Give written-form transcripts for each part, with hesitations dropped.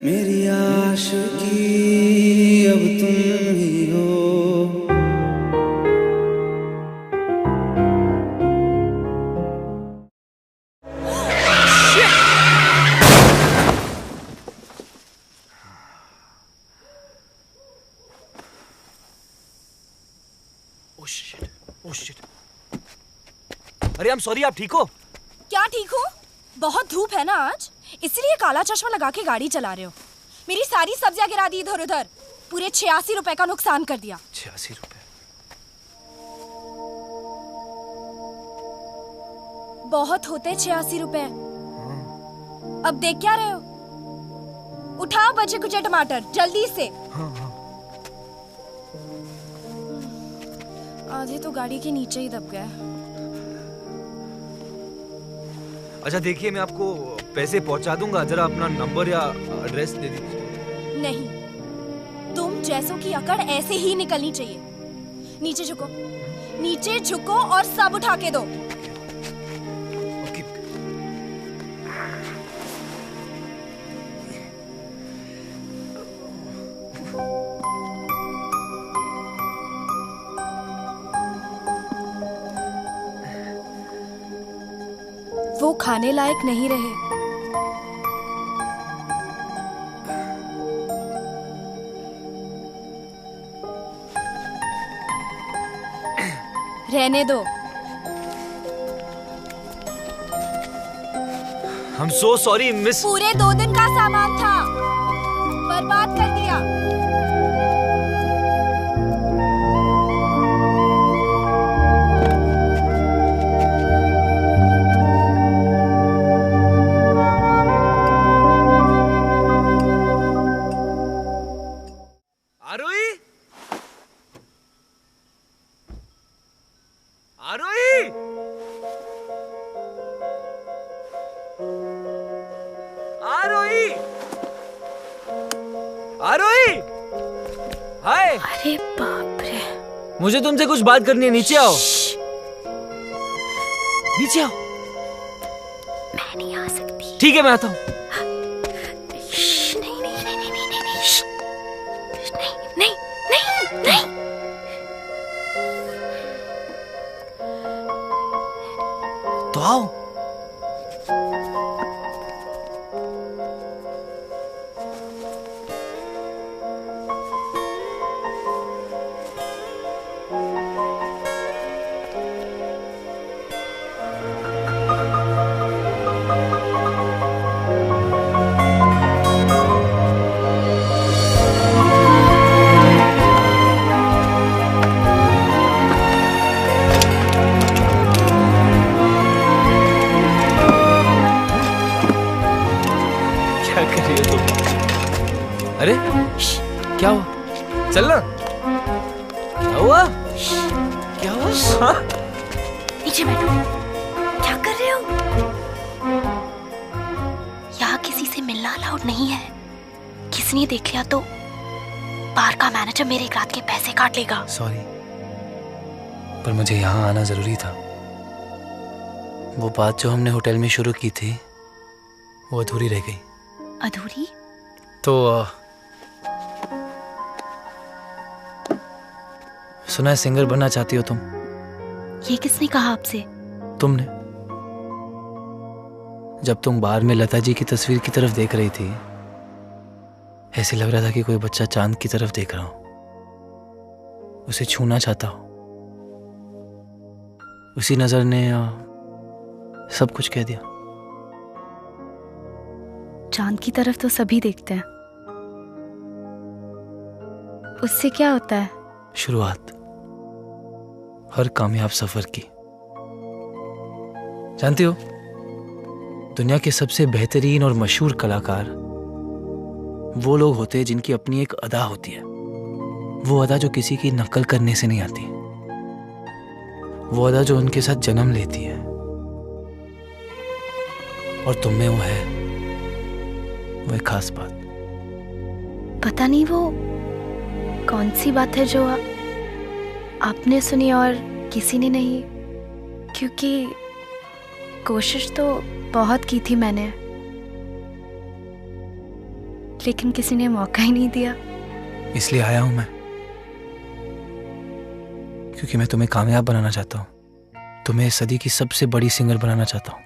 मेरी आशिकी अब तुम ही हो। Oh shit. अरे I'm sorry, आप ठीक हो? क्या ठीक हो? बहुत धूप है ना आज, इसलिए काला चश्मा लगा के गाड़ी चला रहे हो। मेरी सारी सब्जियां गिरा दी इधर उधर, पूरे 86 रुपए का नुकसान कर दिया। 86 रुपए? बहुत होते 86 रुपए। अब देख क्या रहे हो? उठाओ बचे कुचे टमाटर जल्दी से। आधे तो गाड़ी के नीचे ही दब गए। अच्छा देखिए, मैं आपको पैसे पहुंचा दूंगा, जरा अपना नंबर या एड्रेस दे दीजिए। नहीं, तुम जैसों की अकड़ ऐसे ही निकलनी चाहिए। नीचे झुको, नीचे झुको और सब उठा के दो। ओके। वो खाने लायक नहीं रहे। रहने दो। I'm so sorry, miss. पूरे 2 दिन का सामान था, बर्बाद कर दिया। आरोही, आरोही, आरोही, आरोही। हाय। अरे बाप रे। मुझे तुमसे कुछ बात करनी है, नीचे आओ। नीचे आओ। मैं नहीं आ सकती। ठीक है, मैं आता हूँ। नहीं नहीं नहीं नहीं नहीं नहीं नहीं नहीं नहीं। तो आओ। क्या कर रही हो तुम? अरे क्या हुआ? चल ना। क्या हुआ? क्या हुआ? हाँ? नीचे बैठो। क्या कर रहे हो? यहाँ किसी से मिलना अलाउड नहीं है। किसी ने देख लिया तो बार का मैनेजर मेरे एक रात के पैसे काट लेगा। सॉरी, पर मुझे यहाँ आना जरूरी था। वो बात जो हमने होटल में शुरू की थी वो अधूरी रह गई। अधूरी? तो सुना है सिंगर बनना चाहती हो तुम? ये किसने कहा आपसे? तुमने। जब तुम बार में लता जी की तस्वीर की तरफ देख रही थी, ऐसे लग रहा था कि कोई बच्चा चांद की तरफ देख रहा हो, उसे छूना चाहता हो। उसी नजर ने सब कुछ कह दिया। चांद की तरफ तो सभी देखते हैं, उससे क्या होता है? शुरुआत हर कामयाब सफर की। जानती हो, दुनिया के सबसे बेहतरीन और मशहूर कलाकार वो लोग होते हैं जिनकी अपनी एक अदा होती है। वो अदा जो किसी की नकल करने से नहीं आती, वो अदा जो उनके साथ जन्म लेती है। और तुम में वो है, वो एक खास बात। पता नहीं वो कौन सी बात है जो आपने सुनी और किसी ने नहीं, क्योंकि कोशिश तो बहुत की थी मैंने, लेकिन किसी ने मौका ही नहीं दिया। इसलिए आया हूं मैं, क्योंकि मैं तुम्हें कामयाब बनाना चाहता हूं, तुम्हें इस सदी की सबसे बड़ी सिंगर बनाना चाहता हूं।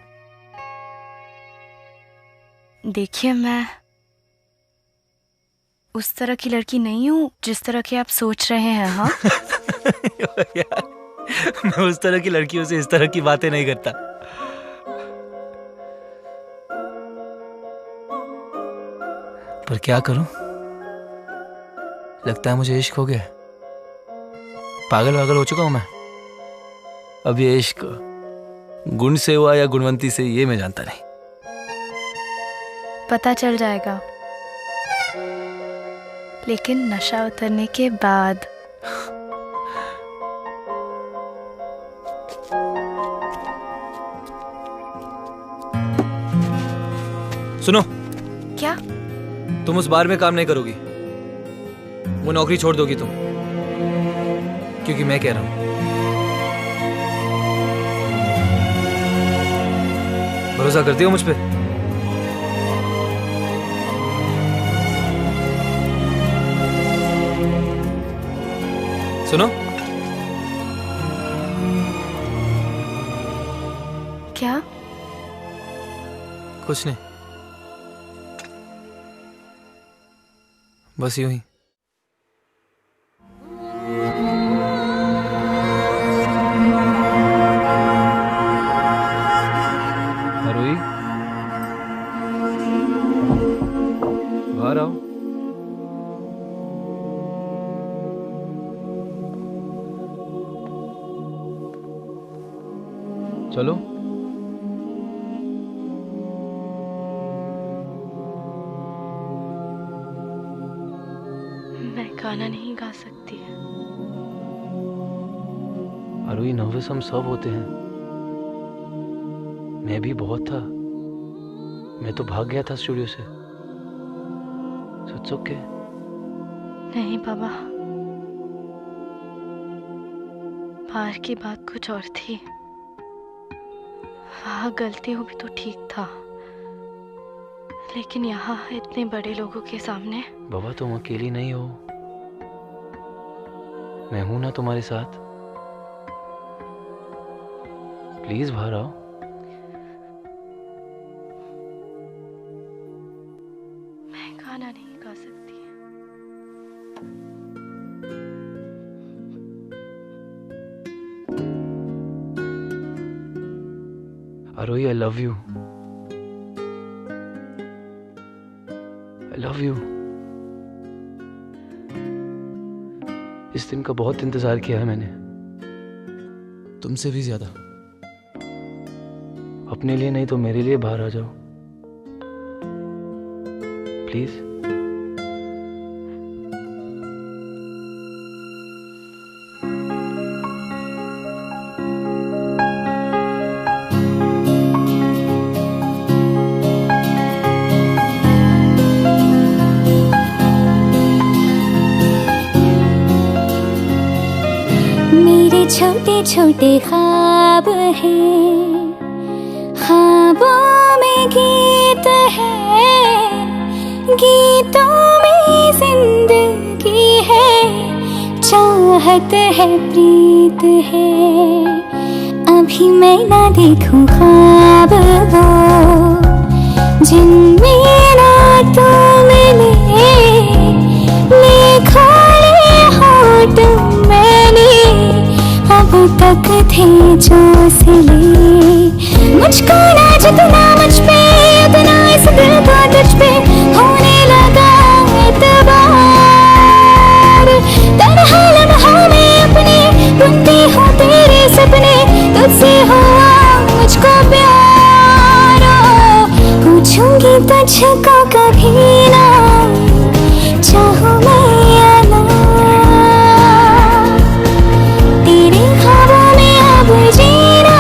देखिए, मैं उस तरह की लड़की नहीं हूँ जिस तरह की आप सोच रहे हैं। हाँ यार, मैं उस तरह की लड़कियों से इस तरह की बातें नहीं करता। पर क्या करूं, लगता है मुझे इश्क हो गया। पागल वागल हो चुका हूं मैं। अब ये इश्क गुण से हुआ या गुणवंती से, ये मैं जानता नहीं। पता चल जाएगा, लेकिन नशा उतरने के बाद। सुनो, क्या? तुम उस बार में काम नहीं करोगी, वो नौकरी छोड़ दोगी तुम, क्योंकि मैं कह रहा हूं। भरोसा करती हो मुझ पे? सुनो, क्या? कुछ नहीं, बस यूं ही। अरुई, बाहर आओ। चलो। मैं गाना नहीं गा सकती। अरुई, नर्वस हम सब होते हैं, मैं भी बहुत था। मैं तो भाग गया था स्टूडियो से। सच ओके? नहीं बाबा, बाहर की बात कुछ और थी। वहाँ गलती हो भी तो ठीक था, लेकिन यहाँ इतने बड़े लोगों के सामने। बाबा, तुम अकेली नहीं हो, मैं हूं ना तुम्हारे साथ। प्लीज बाहर आओ। मैं गाना नहीं गा सकती। अरुई, I love you. I love you. इस दिन का बहुत इंतजार किया है मैंने, तुमसे भी ज्यादा। अपने लिए नहीं तो मेरे लिए बाहर आ जाओ प्लीज। मेरे छोटे छोटे ख्वाब हैं, ख्वाबों में गीत है, गीतों में जिंदगी है, चाहत है, प्रीत है। अभी मैं ना देखूं ख्वाब वो जिनमें ना तू मिले, लिखा ले होठ मैंने अब तक थे जो सिले। मुझको ना जितना मुझ पे उतना इस दिल का तुझ पे होने लगा एतबार। तरह लम्हों में अपने बुनती हूँ तेरे सपने, तुझसे हुआ मुझको प्यार। पूछूंगी तुझको कभी ना, चाहूँ मैं या ना, तेरे ख्वाबों में अब जीना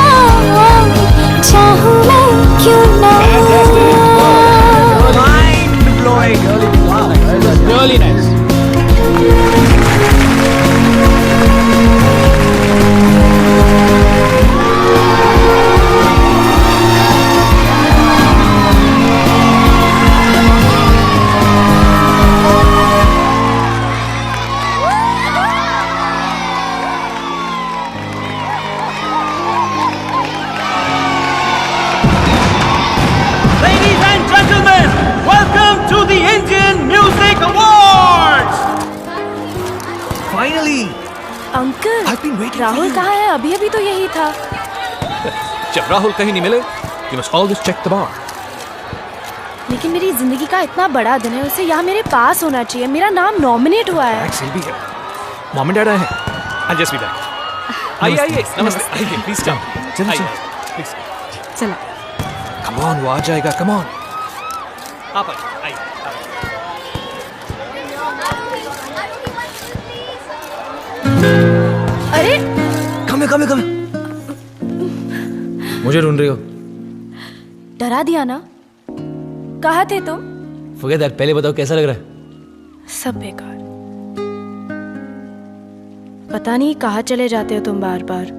चाहूँ मैं क्यों ना। Mind-blowing. Really nice. Uncle I've been waiting for Rahul you. कहाँ है? अभी अभी तो यही था। जब राहुल कहीं नहीं मिले, you must always check the bar. लेकिन मेरी जिंदगी का इतना बड़ा दिन है, उसे यहाँ मेरे पास होना चाहिए। मेरा नाम नॉमिनेट हुआ है। Back भी है। Mom and Dad आए हैं। I'll just be back. आइए, नमस्ते। आइए, please come. चलो, please. चला। Come on, वो आ जाएगा, come on. आप आइए। अरे कम मुझे ढूंढ रही हो? डरा दिया ना? कहाँ थे तुम? Forget that, पहले बताओ कैसा लग रहा है? सब बेकार। पता नहीं कहाँ चले जाते हो तुम बार बार।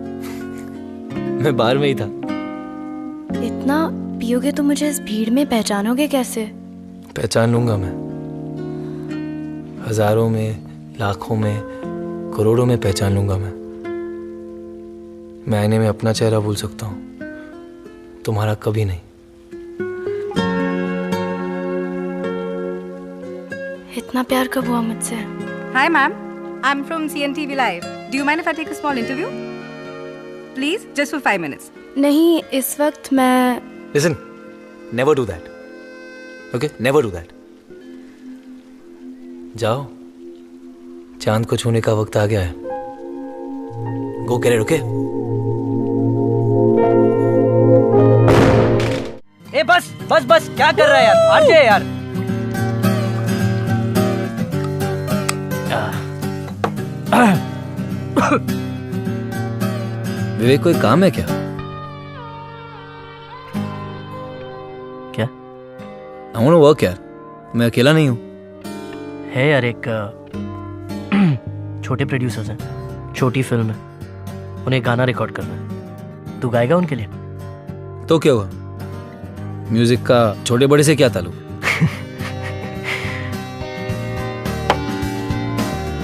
मैं बाहर में ही था। इतना पियोगे तो मुझे इस भीड़ में पहचानोगे कैसे? पहचान लूंगा मैं। हजारों में, लाखों में, करोड़ों में पहचान लूंगा मैं। मैं आईने में अपना चेहरा भूल सकता हूँ, तुम्हारा कभी नहीं। इतना प्यार कब हुआ मुझसे? Hi ma'am, I'm from CNTV Live. Do you mind if I take a small interview? Please, just for 5 minutes. नहीं, इस वक्त मैं Listen, never do that. Okay, never do that. जाओ, चांद को छूने का वक्त आ गया है। Go get it, okay? ए बस क्या कर रहा है यार? आरजे यार। विवेक, कोई काम है क्या? क्या? I wanna work यार, मैं अकेला नहीं हूँ। है यार, एक छोटे प्रोड्यूसर्स हैं, छोटी फिल्म है, उन्हें गाना रिकॉर्ड करना है। तू गाएगा उनके लिए? तो क्या हुआ? म्यूजिक का छोटे बड़े से क्या ताल्लुक?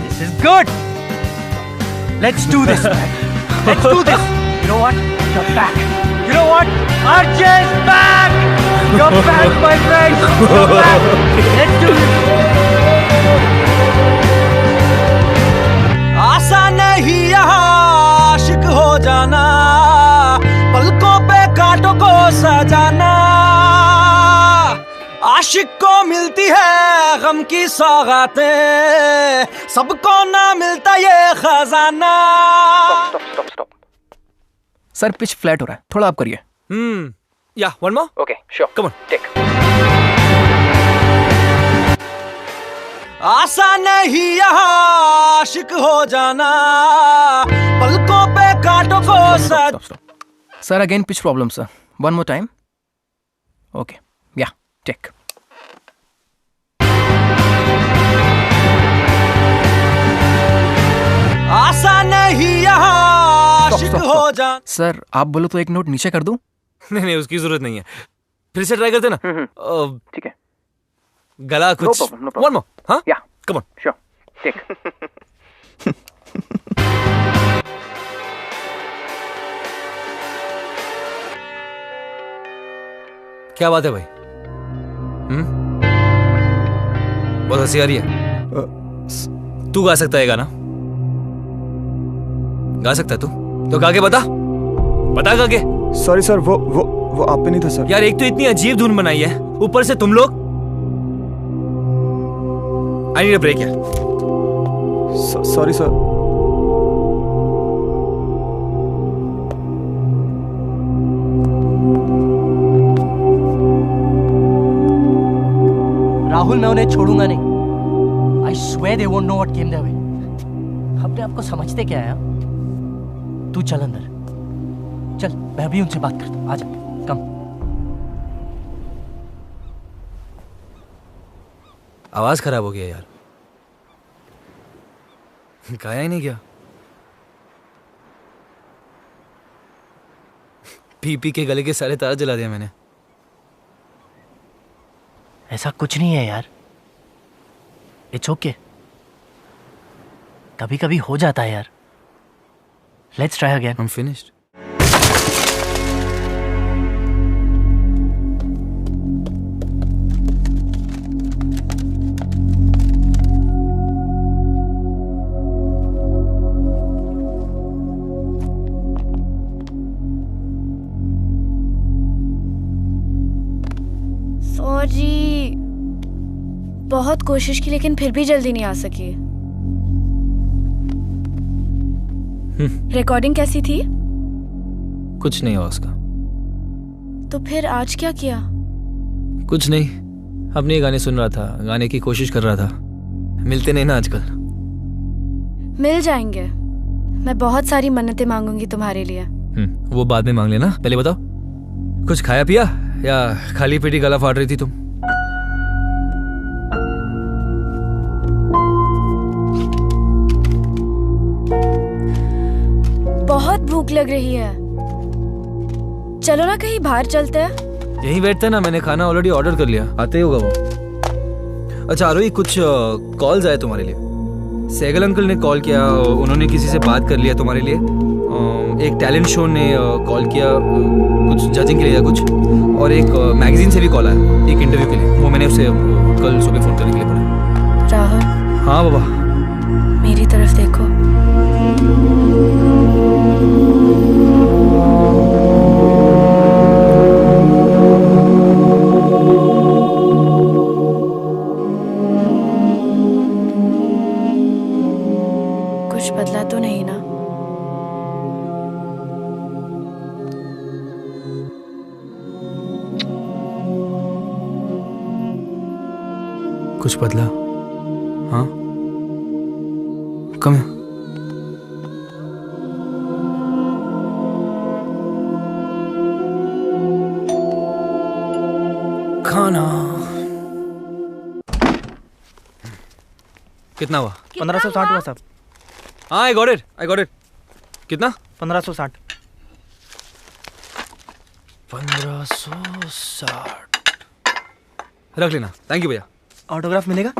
This is good. Let's do this, man. Let's do this. You know what? You're back. You know what? RJ is back. You're back, my friend. You're back. Let's do this. आसान नहीं यहाँ आशिक हो जाना, पलकों पे कांटों को सजाना। आशिक को मिलती है गम की सौगातें, सबको ना मिलता ये खजाना। Stop. सर, पिच फ्लैट हो रहा है, थोड़ा आप करिए। Yeah, one more? Okay, sure. Come on. Take. आसान नहीं यहाँ आशिक हो जाना, पलकों पे कांटों को Stop. Sir, again pitch problem, sir. One more time. Okay. Yeah, take. आसान नहीं यहाँ आशिक हो जाना। सर, आप बोलो तो एक नोट नीचे कर दूं? नहीं, उसकी जरूरत नहीं है। फिर से ट्राई करते ना। ठीक है। गला कुछ। No problem. One more, हाँ? Yeah. Come on. Sure. Take. क्या बात है भाई? बहुत हंसी आ रही है। तू गा सकता है गाना? गा सकता है तू? तो गा के बता गा के। सॉरी सर, वो आप पे नहीं था सर। यार, एक तो इतनी अजीब धुन बनाई है, ऊपर से तुम लोग। आई नीड अ ब्रेक यार। Sorry sir. राहुल, मैं उन्हें छोड़ूंगा नहीं। I swear they won't know what came their way. अपने आप को समझते क्या है? तू चल अंदर, चल, मैं भी उनसे बात करता हूँ। आजा, कम। आवाज खराब हो गया यार, गाया ही नहीं गया। पी के गले के सारे तार जला दिया मैंने। ऐसा कुछ नहीं है यार, इट्स ओके। कभी कभी हो जाता है यार। Let's try again. I'm finished. बहुत कोशिश की लेकिन फिर भी जल्दी नहीं आ सकी। रिकॉर्डिंग कैसी थी? कुछ नहीं हुआ उसका। तो फिर आज क्या किया? कुछ नहीं, अपने गाने सुन रहा था, गाने की कोशिश कर रहा था। मिलते नहीं ना आजकल। मिल जाएंगे। मैं बहुत सारी मन्नतें मांगूंगी तुम्हारे लिए। वो बाद में मांग लेना, पहले बताओ कुछ खाया पिया या खाली पेटी गला फाड़ रही थी तुम? बहुत भूख लग रही है, चलो ना कहीं बाहर चलते हैं। यहीं बैठते हैं ना, मैंने खाना ऑलरेडी ऑर्डर कर लिया, आते ही होगा वो। अच्छा आरोही, कुछ कॉल्स आए तुम्हारे लिए। सहगल अंकल ने कॉल किया, उन्होंने किसी से बात कर लिया तुम्हारे लिए। एक टैलेंट शो ने कॉल किया कुछ जजिंग के लिए या कुछ, और एक मैगजीन से भी कॉल आया एक इंटरव्यू के लिए। वो मैंने उसे कल सुबह फोन करने के लिए बोला। राहुल। हाँ बाबा। मेरी तरफ देखो। कुछ बदला तो नहीं ना? कुछ बदला? हाँ, कम है। खाना कितना हुआ? 1560 हुआ साहब। हाँ, आई गॉट इट। कितना? 1560। 1560 रख लेना। थैंक यू भैया। ऑटोग्राफ मिलेगा?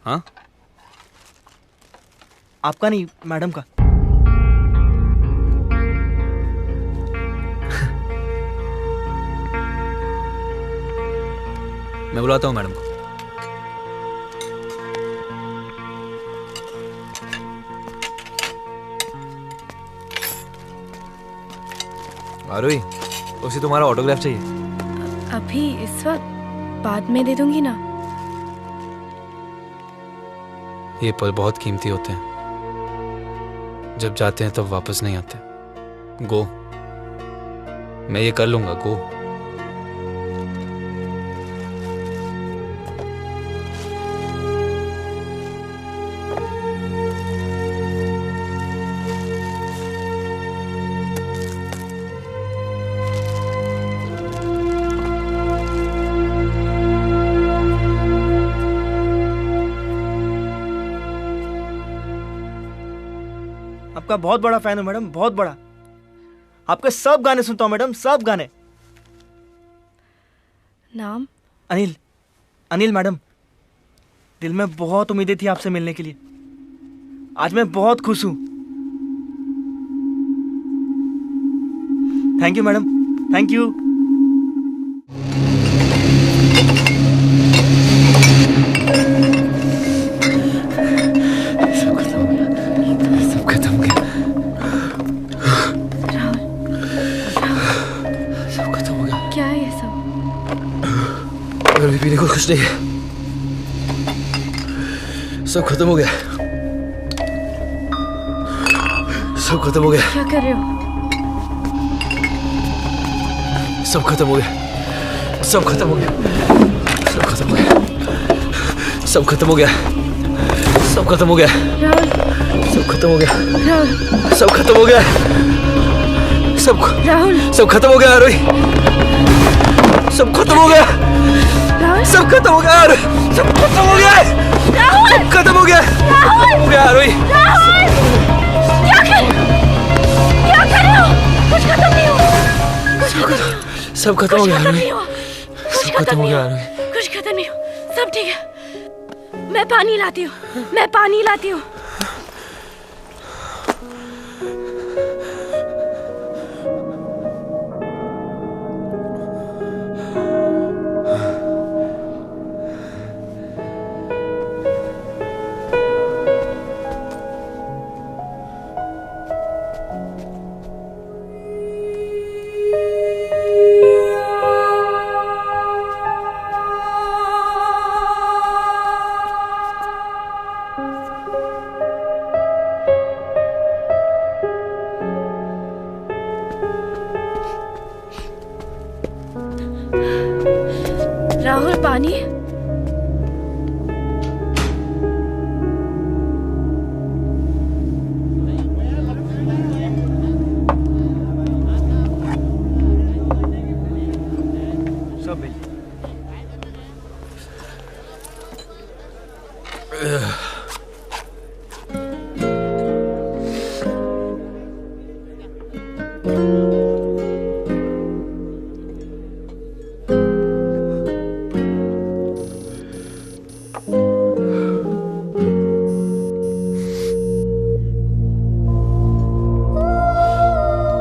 हाँ, आपका नहीं, मैडम का। मैं बुलाता हूँ मैडम को। आरोही, उसे तुम्हारा ऑटोग्राफ चाहिए? अभी इस वक्त? बाद में दे दूंगी ना। ये पल बहुत कीमती होते हैं, जब जाते हैं तब वापस नहीं आते। गो, मैं ये कर लूंगा। गो। आपका बहुत बड़ा फैन हूँ मैडम, बहुत बड़ा। आपके सब गाने सुनता हूँ मैडम, सब गाने। नाम? अनिल मैडम। दिल में बहुत उम्मीदें थी आपसे मिलने के लिए। आज मैं बहुत खुश हूँ। Thank you madam, thank you. अभी पीने को कुछ नहीं है, सब खत्म हो गया। सब खत्म हो गया। क्या कर रहे हो? सब खत्म हो गया। सब खत्म हो गया। सब खत्म हो गया। सब खत्म हो गया। सब खत्म हो गया। राहुल। सब खत्म हो गया। राहुल। सब खत्म हो गया। सब राहुल। सब खत्म हो गया आरोही। सब खत्म हो गया। सब खत्म हो गया। सब खत्म हो गया। सब खत्म हो गया। हो गया आरोही। क्या कर रहे हो? कुछ खत्म नहीं हुआ। सब खत्म हो गया आरोही। सब खत्म हो गया आरोही। कुछ खत्म नहीं हुआ। सब ठीक है। मैं पानी लाती हूँ। पानी? सब bill.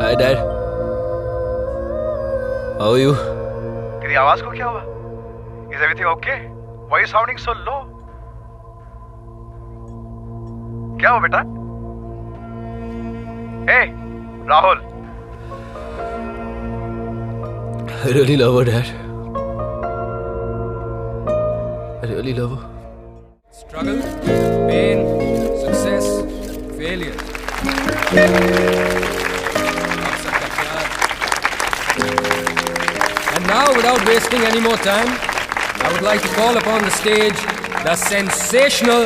Hi, Dad. How are you? तेरी आवाज को क्या हुआ? Is everything okay? Why are you sounding so low? क्या हुआ बेटा? Hey, Rahul. I really love her, Dad. I really love her. Struggle, pain, success, failure. And now, without wasting any more time, I would like to call upon the stage the sensational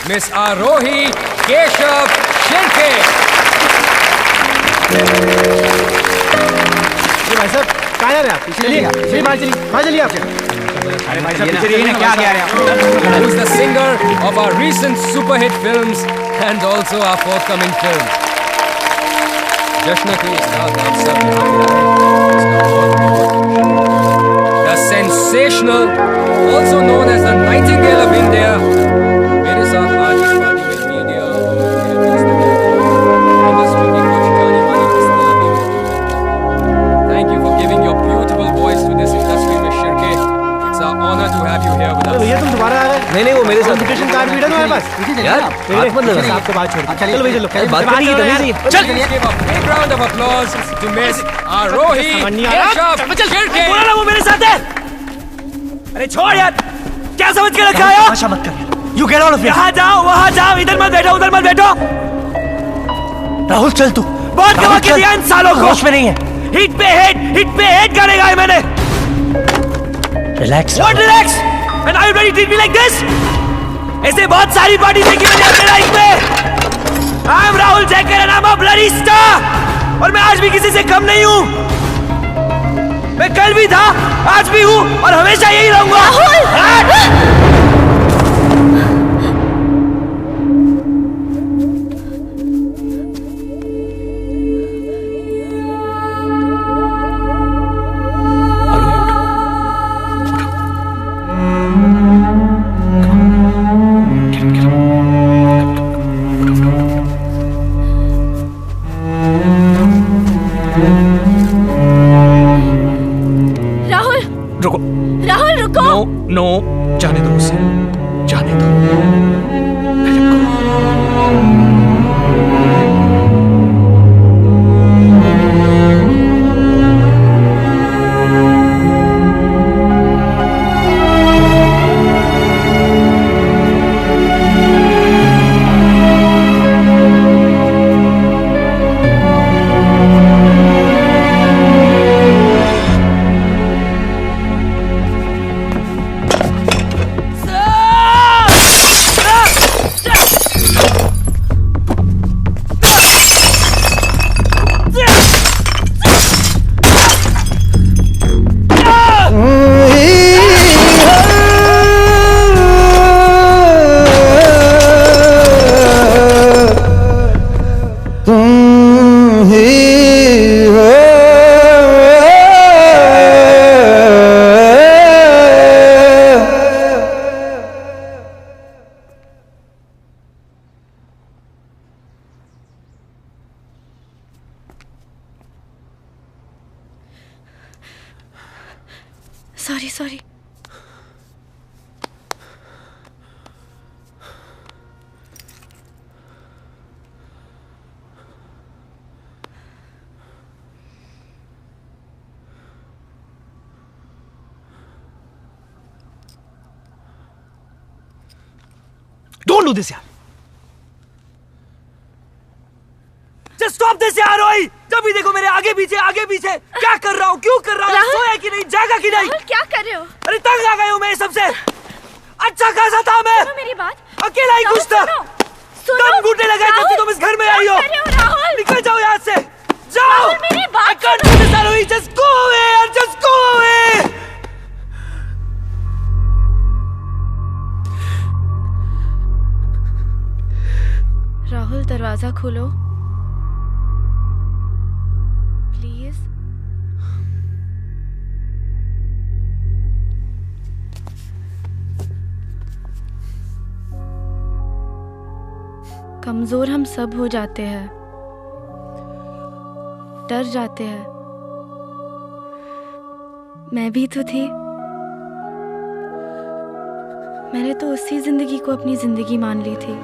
Miss Arohi Keshav Shirke. भाई साहब कहाँ जा रहे हैं आप? चलिए बाहर चलिए आप। अरे भाई साहब पीछे रहिए ना, क्या कह रहे हैं आप? Who is the singer of our recent super hit films and also our forthcoming film. जश्न के साथ आप सब यहाँ मिला है, इसका बहुत The sensational, also known as the Nightingale of India, मेरे साथ आज इस पार्टी में मीडिया और इंडस्ट्री की कुछ जानी मानी हस्तियां भी मौजूद हैं। Thank you for giving your beautiful voice to this industry, Miss Shirke. It's our honor to have you here with us. भैया तुम दोबारा आ गए? नहीं, वो मेरे साथ इन्विटेशन कार्ड भी है तुम्हारे पास? यार, हाथ मत लगा। आपको बात छोड़। चलो भाई चलो। बात करनी है, तमीज़ नहीं है। Let's give a big round of applause to Miss Arohi Keshav Shirke. बोला ना वो मेरे साथ है। अरे छोड़ यार, क्या समझ के रखा है? भाषा मत कर। You get out of here. यहाँ जाओ, वहाँ जाओ, इधर मत बैठो, उधर मत बैठो। राहुल चल तू। बहुत कमा के दिया इन सालों को। होश में नहीं है। हिट पे हेट करेगा है मैंने। Relax. What relax? And are you ready to treat me like this? ऐसे बहुत सारी पार्टी देखी मैंने अपने लाइफ में। I am Rahul Jacker and I'm a bloody star. और मैं आज भी किसी से कम नहीं हूँ। मैं कल भी था, आज भी हूँ और हमेशा यही रहूंगा। राहुल रुको। नो, जाने दो उसे, जाने दो। Sorry. Don't do this, yaar. Just stop this, yaar, Roy. जब भी देखो मेरे आगे पीछे क्या कर रहा हूँ, क्यों कर रहा हूँ, सोया कि नहीं, जागा कि नहीं? क्या कर रहे हो? अरे तंग आ गए हूँ मैं सबसे। अच्छा खासा था मैं, सुनो मेरी बात, अकेला ही खुश था। दम घुटने लगा जब से तुम इस घर में आई हो। राहुल निकल जाओ यहाँ से, जाओ। मेरी बात I can't do this, Arohi. Just go away, just go away. Rahul दरवाजा खोलो प्लीज। कमजोर हम सब हो जाते हैं, डर जाते हैं। मैं भी तो थी। मैंने तो उसी जिंदगी को अपनी जिंदगी मान ली थी।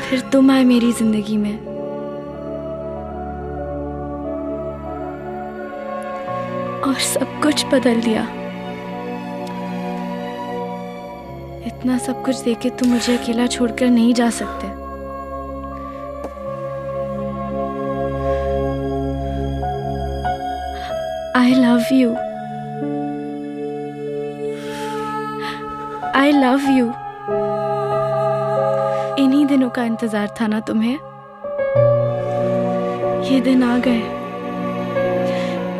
फिर तुम आए मेरी जिंदगी में। और सब कुछ बदल दिया। इतना सब कुछ देके तुम मुझे अकेला छोड़कर नहीं जा सकते। I love you. I love you. इन्हीं दिनों का इंतजार था ना तुम्हें? ये दिन आ गए।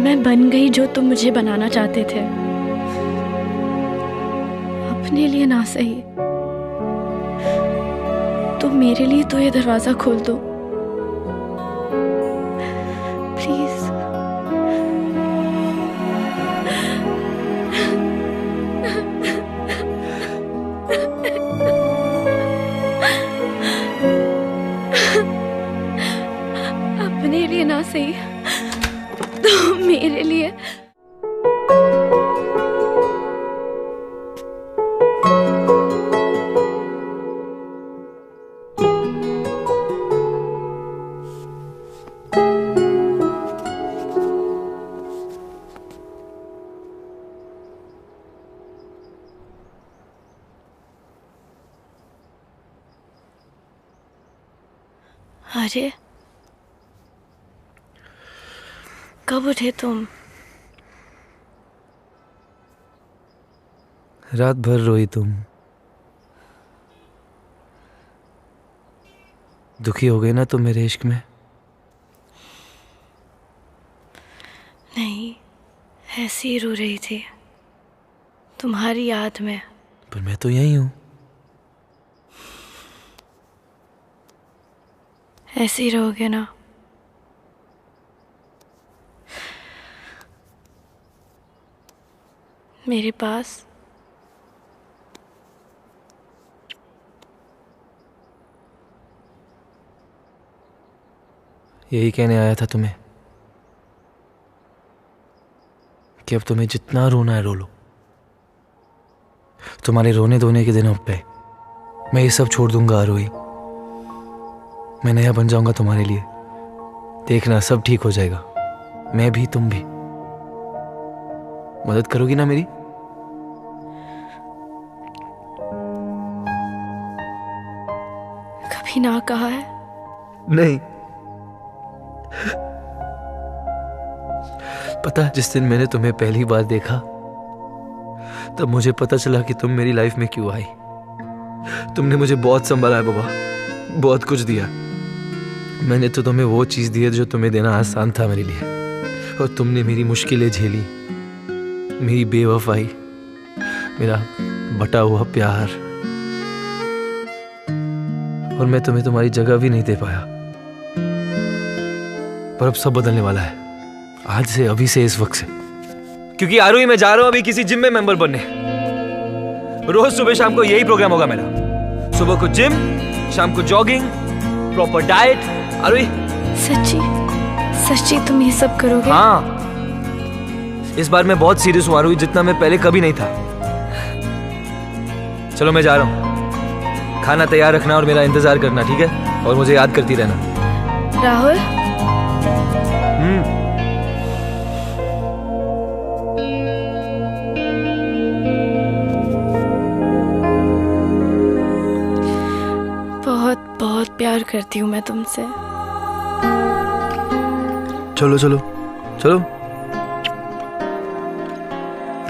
मैं बन गई जो तुम मुझे बनाना चाहते थे। अपने लिए ना सही, तो मेरे लिए तो ये दरवाजा खोल दो प्लीज। अपने लिए ना सही तो मेरे लिए। अरे कब उठे तुम? रात भर रोई तुम, दुखी हो गए ना तुम मेरे इश्क में? नहीं, ऐसी ही रो रही थी तुम्हारी याद में। पर मैं तो यही हूं। ऐसे ही रहोगे ना? मेरे पास। यही कहने आया था तुम्हें कि अब तुम्हें जितना रोना है रो लो। तुम्हारे रोने धोने के दिनों पे मैं ये सब छोड़ दूंगा आरोही। मैं नया बन जाऊंगा तुम्हारे लिए। देखना सब ठीक हो जाएगा। मैं भी तुम भी। मदद करोगी ना मेरी? कभी ना कहा है? नहीं। पता है जिस दिन मैंने तुम्हें पहली बार देखा तब मुझे पता चला कि तुम मेरी लाइफ में क्यों आई। तुमने मुझे बहुत संभाला है बाबा, बहुत कुछ दिया। मैंने तो तुम्हें वो चीज दी है जो तुम्हें देना आसान था मेरे लिए। और तुमने मेरी मुश्किलें झेली, मेरी बेवफाई, मेरा बटा हुआ प्यार। और मैं तुम्हें तुम्हारी जगह भी नहीं दे पाया। पर अब सब बदलने वाला है, आज से, अभी से, इस वक्त से। क्योंकि आरोही मैं जा रहा हूं अभी किसी जिम में मेंबर बनने। रोज सुबह शाम को यही प्रोग्राम होगा मेरा। सुबह को जिम, शाम को जॉगिंग, प्रॉपर डाइट। आरोही सच्ची सच्ची तुम ये सब करोगे? हाँ, इस बार मैं बहुत सीरियस हूं आरोही, जितना मैं पहले कभी नहीं था। चलो मैं जा रहा हूं। खाना तैयार रखना और मेरा इंतजार करना, ठीक है? और मुझे याद करती रहना। राहुल। बहुत बहुत प्यार करती हूँ मैं तुमसे। चलो चलो चलो,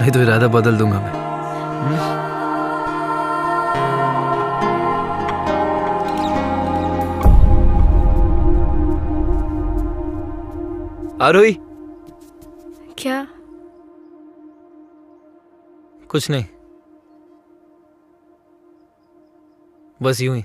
नहीं तो इरादा बदल दूंगा मैं। आरोही। क्या? कुछ नहीं, बस यूं ही।